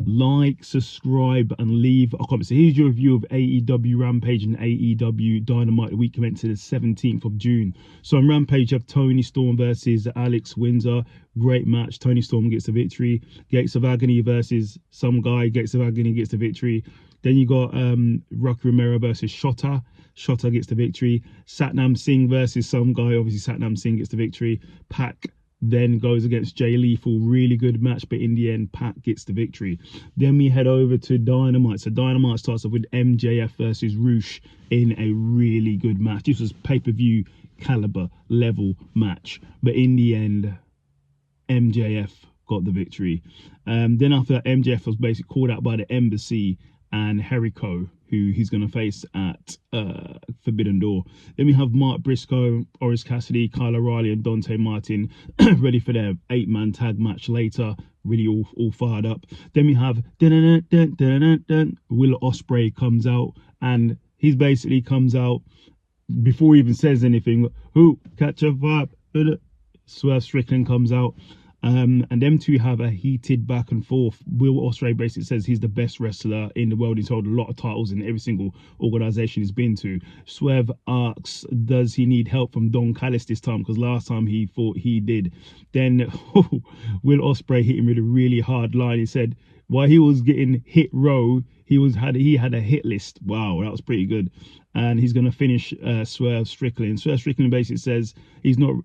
like, subscribe, and leave a comment. So here's your review of AEW Rampage and AEW Dynamite, the week commencing the 17th of June. So on Rampage, you have Tony Storm versus Alex Windsor. Great match. Tony Storm gets the victory. Gates of Agony versus some guy. Gates of Agony gets the victory. Then you got Rocky Romero versus Shota. Shota gets the victory. Satnam Singh versus some guy. Obviously, Satnam Singh gets the victory. Pac then goes against Jay Lethal. Really good match, but in the end, Pac gets the victory. Then we head over to Dynamite. So Dynamite starts off with MJF versus Roosh in a really good match. This was pay-per-view caliber level match, but in the end, MJF got the victory. Then after that, MJF was basically called out by the embassy and Jericho, who he's going to face at Forbidden Door. Then we have Mark Briscoe, Orange Cassidy, Kyle O'Reilly, and Dante Martin ready for their 8-man tag match later. Really all fired up. Then we have Will Ospreay comes out, and he basically comes out before he even says anything. Who catch a vibe? Swerve Strickland comes out. And them two have a heated back and forth. Will Ospreay basically says he's the best wrestler in the world. He's held a lot of titles in every single organization he's been to. Swerve asks, does he need help from Don Callis this time? Because last time he thought he did. Then Will Ospreay hit him with a really hard line. He said while he was getting hit row, he had a hit list. Wow, that was pretty good. And he's going to finish Swerve Strickland. Swerve Strickland basically says he's not,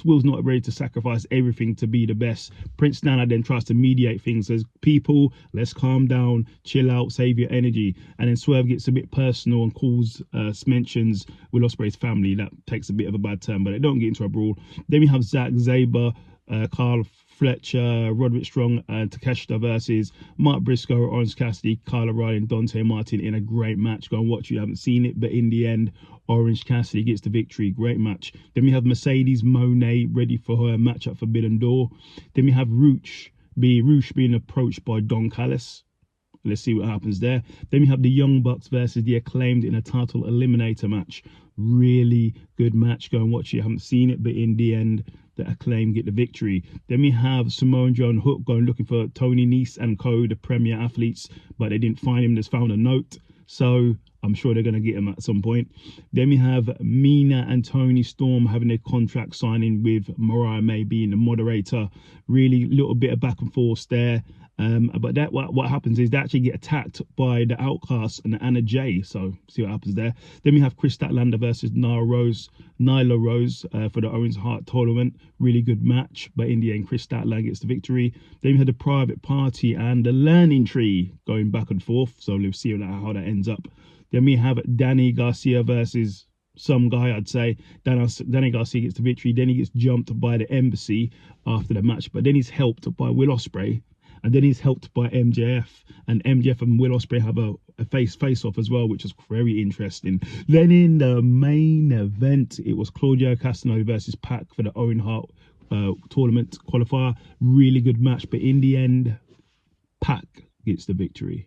Will's not ready to sacrifice everything to be the best. Prince Nana then tries to mediate things, says, people, let's calm down, chill out, save your energy. And then Swerve gets a bit personal and mentions Will Ospreay's family. That takes a bit of a bad turn, but they don't get into a brawl. Then we have Zack Sabre, Carl Fletcher, Roderick Strong, and Takeshita versus Mark Briscoe, Orange Cassidy, Kyle O'Reilly, and Dante Martin in a great match. Go and watch it. You haven't seen it, but in the end, Orange Cassidy gets the victory. Great match. Then we have Mercedes Moné ready for her match at Forbidden Door. Then we have Roosh being approached by Don Callis. Let's see what happens there. Then we have the Young Bucks versus the Acclaimed in a title eliminator match. Really good match. Go and watch it. You haven't seen it, but in the end, the Acclaim get the victory. Then we have Samoa Joe and Hook going looking for Tony Nese and co, the premier athletes, but they didn't find him. They just found a note, so I'm sure they're going to get him at some point. Then we have Mina and Tony Storm having their contract signing with Mariah May being the moderator. Really little bit of back and forth there. But that what happens is they actually get attacked by the Outcasts and Anna Jay. So see what happens there. Then we have Chris Statlander versus Nyla Rose for the Owens Hart tournament. Really good match, but in the end, Chris Statlander gets the victory. Then we had the Private Party and the Learning Tree going back and forth. So let's see how that ends up. Then we have Danny Garcia versus some guy, I'd say. Danny Garcia gets the victory. Then he gets jumped by the embassy after the match, but then he's helped by Will Ospreay. And then he's helped by MJF, and MJF and Will Ospreay have a face-off as well, which is very interesting. Then in the main event, it was Claudio Castagnoli versus Pac for the Owen Hart tournament qualifier. Really good match, but in the end, Pac gets the victory.